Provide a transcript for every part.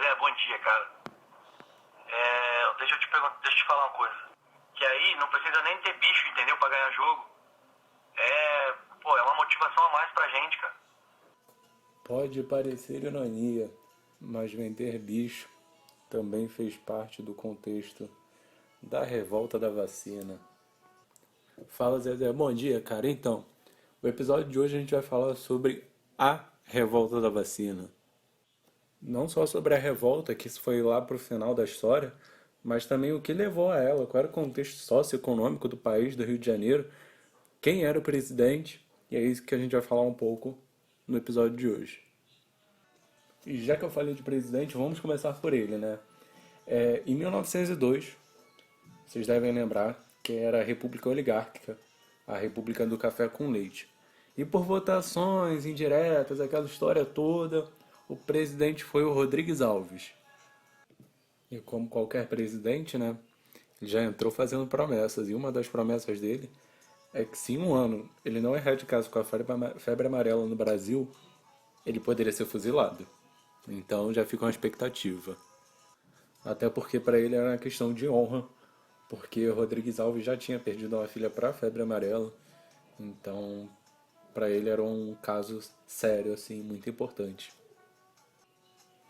Zé, bom dia, cara. Deixa eu te falar uma coisa. Que aí não precisa nem ter bicho, entendeu? Pra ganhar jogo. É uma motivação a mais pra gente, cara. Pode parecer ironia, mas vender bicho também fez parte do contexto da revolta da vacina. Fala Zezé, bom dia, cara. Então, o episódio de hoje a gente vai falar sobre a revolta da vacina. Não só sobre a revolta, que isso foi lá pro final da história, mas também o que levou a ela, qual era o contexto socioeconômico do país, do Rio de Janeiro, quem era o presidente, e é isso que a gente vai falar um pouco no episódio de hoje. E já que eu falei de presidente, vamos começar por ele, né? Em 1902, vocês devem lembrar que era a República Oligárquica, a República do Café com Leite. E por votações indiretas, aquela história toda, o presidente foi o Rodrigues Alves. E como qualquer presidente, né, ele já entrou fazendo promessas. E uma das promessas dele é que se em um ano ele não erradicasse com a febre amarela no Brasil, ele poderia ser fuzilado. Então já fica uma expectativa. Até porque para ele era uma questão de honra, porque Rodrigues Alves já tinha perdido uma filha para a febre amarela. Então, para ele era um caso sério, assim, muito importante.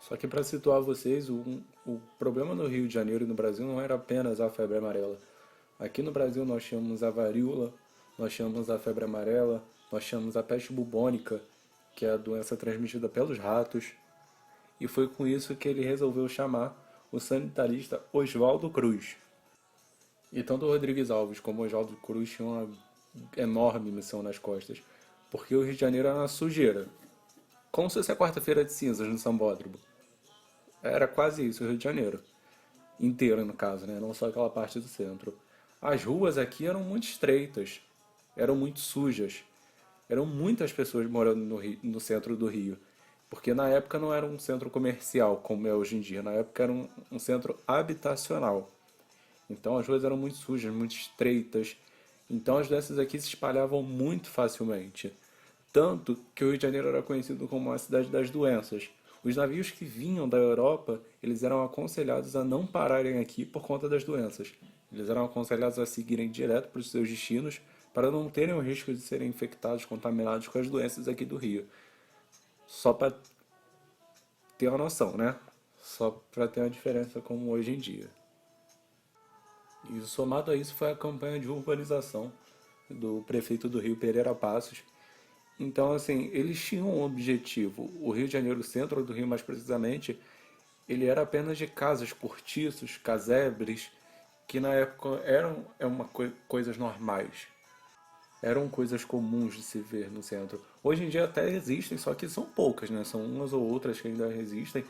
Só que para situar vocês, o problema no Rio de Janeiro e no Brasil não era apenas a febre amarela. Aqui no Brasil nós tínhamos a varíola, nós tínhamos a febre amarela, nós tínhamos a peste bubônica, que é a doença transmitida pelos ratos. E foi com isso que ele resolveu chamar o sanitarista Oswaldo Cruz. E tanto o Rodrigues Alves como o Oswaldo Cruz tinham uma enorme missão nas costas, porque o Rio de Janeiro era uma sujeira. Como se fosse a quarta-feira de cinzas no Sambódromo. Era quase isso, o Rio de Janeiro. Inteiro, no caso, né? Não só aquela parte do centro. As ruas aqui eram muito estreitas, eram muito sujas. Eram muitas pessoas morando no centro do Rio. Porque na época não era um centro comercial, como é hoje em dia. Na época era um centro habitacional. Então as ruas eram muito sujas, muito estreitas. Então as doenças aqui se espalhavam muito facilmente. Tanto que o Rio de Janeiro era conhecido como a cidade das doenças. Os navios que vinham da Europa, eles eram aconselhados a não pararem aqui por conta das doenças. Eles eram aconselhados a seguirem direto para os seus destinos para não terem o risco de serem infectados, contaminados com as doenças aqui do Rio. Só para ter uma noção, né? Só para ter uma diferença como hoje em dia. E somado a isso foi a campanha de urbanização do prefeito do Rio, Pereira Passos. Então, assim, eles tinham um objetivo. O Rio de Janeiro, o centro do Rio mais precisamente, ele era apenas de casas, cortiços, casebres, que na época eram coisas normais. Eram coisas comuns de se ver no centro. Hoje em dia até existem, só que são poucas, né? São umas ou outras que ainda existem,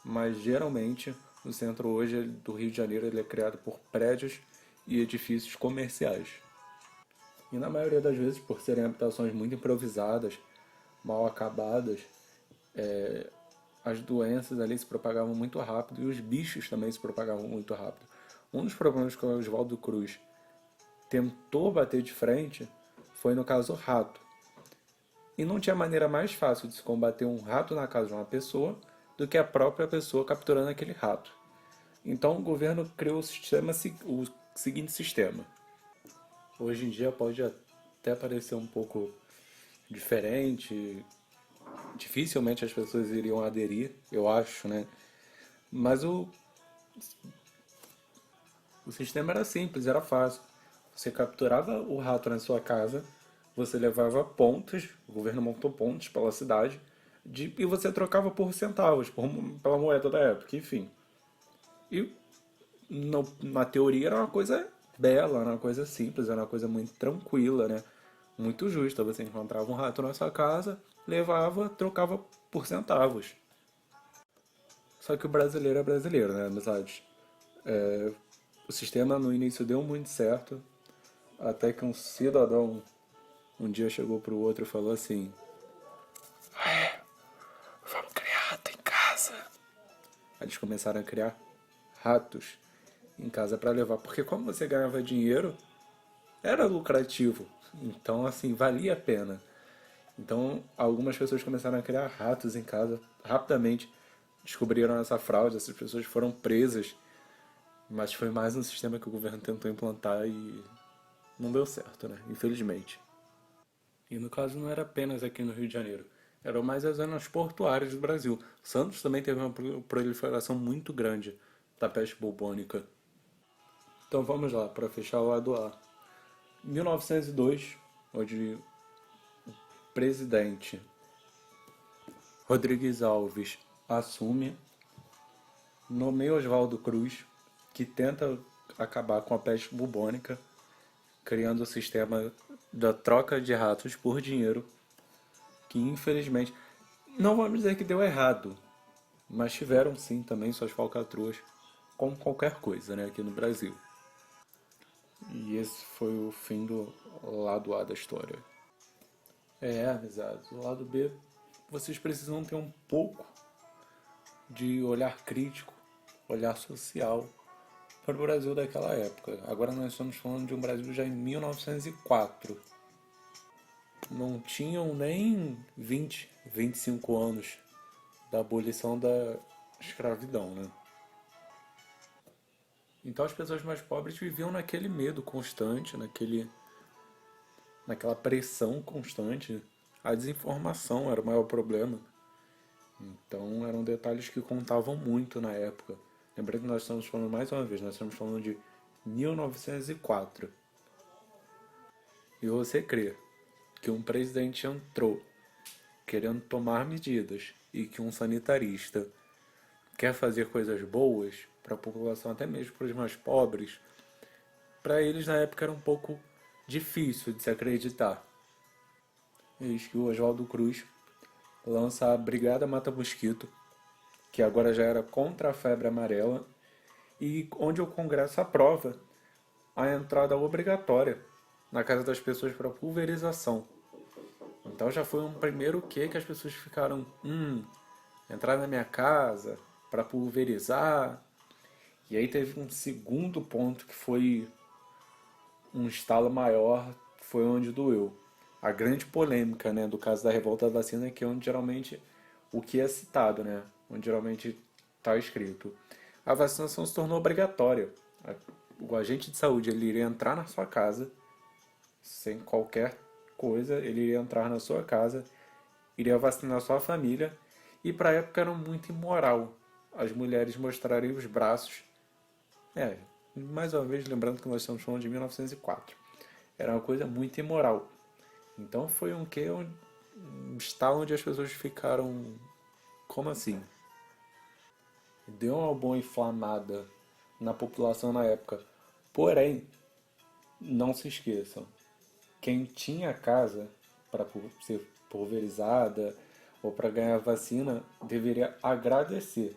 mas geralmente o centro hoje do Rio de Janeiro ele é criado por prédios e edifícios comerciais. E na maioria das vezes, por serem habitações muito improvisadas, mal acabadas, as doenças ali se propagavam muito rápido e os bichos também se propagavam muito rápido. Um dos problemas que o Oswaldo Cruz tentou bater de frente foi no caso rato. E não tinha maneira mais fácil de se combater um rato na casa de uma pessoa do que a própria pessoa capturando aquele rato. Então o governo criou o seguinte sistema. Hoje em dia pode até parecer um pouco diferente, dificilmente as pessoas iriam aderir, eu acho, né? Mas o sistema era simples, era fácil. Você capturava o rato na sua casa, você levava pontos, o governo montou pontos pela cidade, e você trocava por centavos, pela moeda da época, enfim. E na teoria era uma coisa bela, era uma coisa simples, era uma coisa muito tranquila, né? Muito justa. Você encontrava um rato na sua casa, levava, trocava por centavos. Só que o brasileiro é brasileiro, né, amizades? O sistema no início deu muito certo, até que um cidadão um dia chegou pro outro e falou assim: vamos criar rato em casa. Aí eles começaram a criar ratos em casa para levar, porque como você ganhava dinheiro, era lucrativo. Então, assim, valia a pena. Então, algumas pessoas começaram a criar ratos em casa rapidamente. descobriram essa fraude, essas pessoas foram presas, mas foi mais um sistema que o governo tentou implantar e não deu certo, né? Infelizmente. E no caso não era apenas aqui no Rio de Janeiro, eram mais as zonas portuárias do Brasil. Santos também teve uma proliferação muito grande da peste bubônica. Então vamos lá, para fechar o lado A. Em 1902, onde o presidente Rodrigues Alves assume, nomeia Oswaldo Cruz, que tenta acabar com a peste bubônica, criando o sistema da troca de ratos por dinheiro, que infelizmente, não vamos dizer que deu errado, mas tiveram sim também suas falcatruas, como qualquer coisa, né, aqui no Brasil. E esse foi o fim do lado A da história. Amizades. O lado B, vocês precisam ter um pouco de olhar crítico, olhar social para o Brasil daquela época. Agora nós estamos falando de um Brasil já em 1904. Não tinham nem 20, 25 anos da abolição da escravidão, né? Então as pessoas mais pobres viviam naquele medo constante, naquela pressão constante. A desinformação era o maior problema. Então eram detalhes que contavam muito na época. Lembrando que nós estamos falando mais uma vez, nós estamos falando de 1904. E você crê que um presidente entrou querendo tomar medidas e que um sanitarista quer fazer coisas boas para a população, até mesmo para os mais pobres, para eles na época era um pouco difícil de se acreditar. Eis que o Oswaldo Cruz lança a Brigada Mata Mosquito, que agora já era contra a febre amarela, e onde o Congresso aprova a entrada obrigatória na casa das pessoas para pulverização. Então já foi um primeiro que as pessoas ficaram, entrar na minha casa para pulverizar. E aí teve um segundo ponto que foi um estalo maior, foi onde doeu. A grande polêmica, né, do caso da revolta da vacina, que é onde geralmente o que é citado, né, onde geralmente está escrito. A vacinação se tornou obrigatória. O agente de saúde ele iria entrar na sua casa, sem qualquer coisa, ele iria entrar na sua casa, iria vacinar a sua família, e para a época era muito imoral as mulheres mostrarem os braços. Mais uma vez, lembrando que nós estamos falando de 1904. Era uma coisa muito imoral. Então foi um estalo onde as pessoas ficaram, como assim? Deu uma boa inflamada na população na época. Porém, não se esqueçam, quem tinha casa para ser pulverizada ou para ganhar vacina deveria agradecer.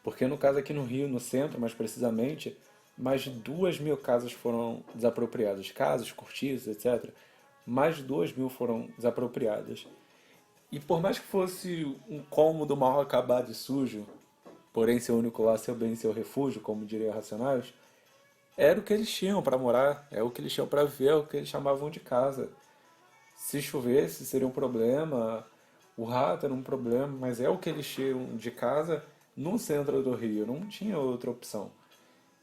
Porque no caso aqui no Rio, no centro mais precisamente, mais de 2.000 casas foram desapropriadas. Casas, cortiços, etc. Mais de 2.000 foram desapropriadas. E por mais que fosse um cômodo mal acabado e sujo, porém seu único lar, seu bem e seu refúgio, como diria Racionais, era o que eles tinham para morar, é o que eles tinham para ver, é o que eles chamavam de casa. Se chovesse seria um problema, o rato era um problema, mas é o que eles tinham de casa no centro do Rio, não tinha outra opção.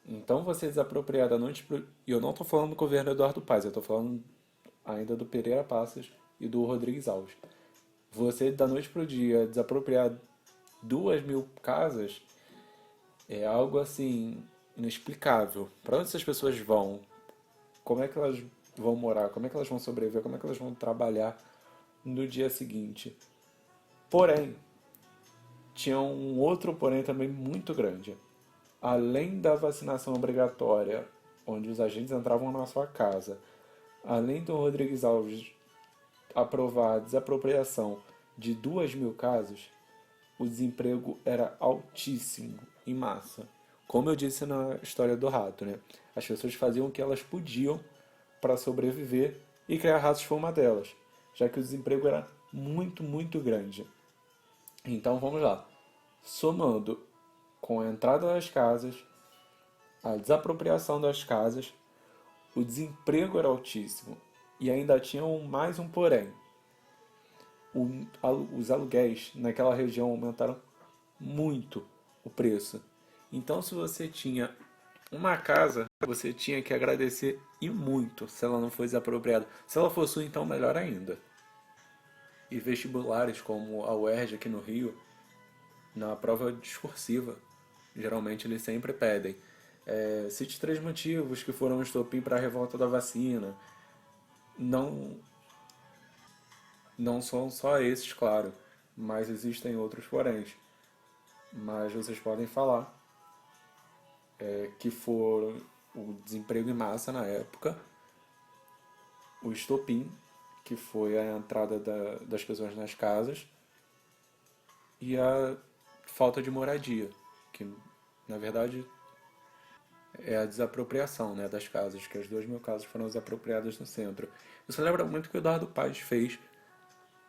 Então você desapropriar da noite pro... E eu não estou falando do governo Eduardo Paes, eu estou falando ainda do Pereira Passos e do Rodrigues Alves. Você da noite para o dia desapropriar 2.000 casas é algo assim inexplicável. Para onde essas pessoas vão? Como é que elas vão morar? Como é que elas vão sobreviver? Como é que elas vão trabalhar no dia seguinte? Porém, tinha um outro porém também muito grande. Além da vacinação obrigatória, onde os agentes entravam na sua casa, além do Rodrigues Alves aprovar a desapropriação de 2.000 casos, o desemprego era altíssimo, em massa. Como eu disse na história do rato, né? As pessoas faziam o que elas podiam para sobreviver e criar ratos foi uma delas, já que o desemprego era muito, muito grande. Então vamos lá. Somando com a entrada das casas, a desapropriação das casas, o desemprego era altíssimo. E ainda tinha mais um porém. Os aluguéis naquela região aumentaram muito o preço. Então, se você tinha uma casa, você tinha que agradecer e muito se ela não fosse apropriada. Se ela fosse sua, então melhor ainda. E vestibulares como a UERJ aqui no Rio, na prova discursiva, geralmente eles sempre pedem. Cite 3 motivos que foram um estopim para a revolta da vacina. Não, não são só esses, claro, mas existem outros poréns. Mas vocês podem falar que foram o desemprego em massa na época, o estopim, que foi a entrada das pessoas nas casas, e a falta de moradia, que na verdade é a desapropriação, né, das casas, que as 2.000 casas foram desapropriadas no centro. Isso lembra muito o que o Eduardo Paes fez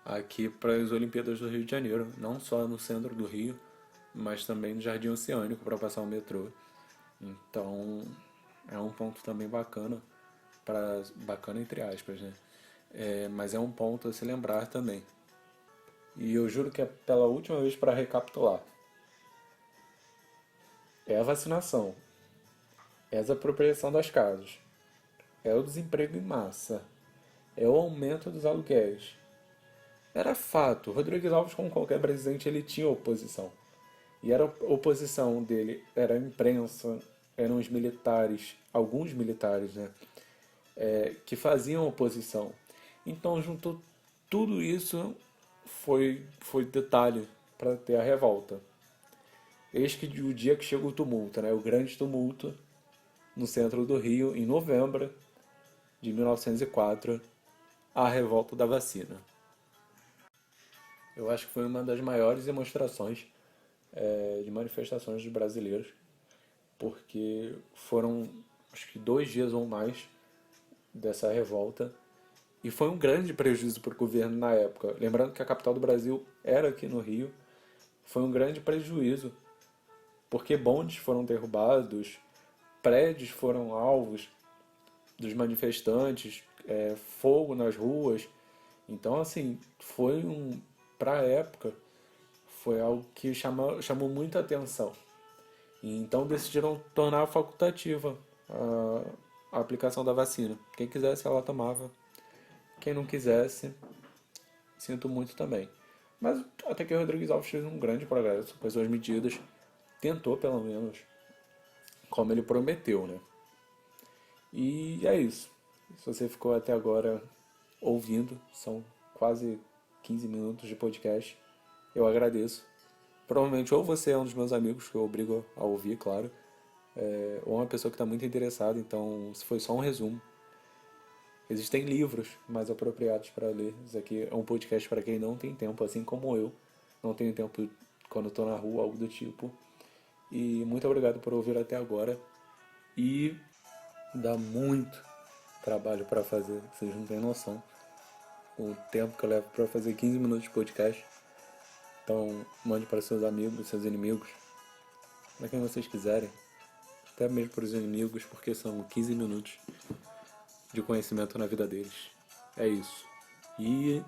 aqui para as Olimpíadas do Rio de Janeiro, não só no centro do Rio, mas também no Jardim Oceânico para passar o metrô. Então é um ponto também bacana, bacana entre aspas, né? Mas é um ponto a se lembrar também. E eu juro que é pela última vez para recapitular. É a vacinação, é a desapropriação das casas, é o desemprego em massa, é o aumento dos aluguéis. Era fato, Rodrigues Alves, como qualquer presidente, ele tinha oposição. E era a oposição dele, era a imprensa, eram os militares, alguns militares, né, que faziam oposição. Então juntou tudo isso, foi detalhe para ter a revolta. Eis que o dia que chega o tumulto, né, o grande tumulto, no centro do Rio, em novembro de 1904, a revolta da vacina. Eu acho que foi uma das maiores demonstrações de manifestações dos brasileiros, porque foram acho que 2 dias ou mais dessa revolta e foi um grande prejuízo para o governo na época. Lembrando que a capital do Brasil era aqui no Rio, foi um grande prejuízo porque bondes foram derrubados, prédios foram alvos dos manifestantes, fogo nas ruas. Então, assim, para a época, foi algo que chamou muita atenção. E então decidiram tornar facultativa a aplicação da vacina. Quem quisesse, ela tomava. Quem não quisesse, sinto muito também. Mas até que o Rodrigues Alves fez um grande progresso com as suas medidas. Tentou, pelo menos, como ele prometeu, né? E é isso. Se você ficou até agora ouvindo, são quase 15 minutos de podcast, eu agradeço. Provavelmente ou você é um dos meus amigos que eu obrigo a ouvir, claro, ou uma pessoa que está muito interessada, então se foi só um resumo. Existem livros mais apropriados para ler. Isso aqui é um podcast para quem não tem tempo, assim como eu. Não tenho tempo quando estou na rua, algo do tipo. E muito obrigado por ouvir até agora. E dá muito trabalho para fazer, vocês não têm noção. O tempo que eu levo para fazer 15 minutos de podcast. Então, mande para seus amigos, seus inimigos, para quem vocês quiserem. Até mesmo para os inimigos, porque são 15 minutos de conhecimento na vida deles. É isso. E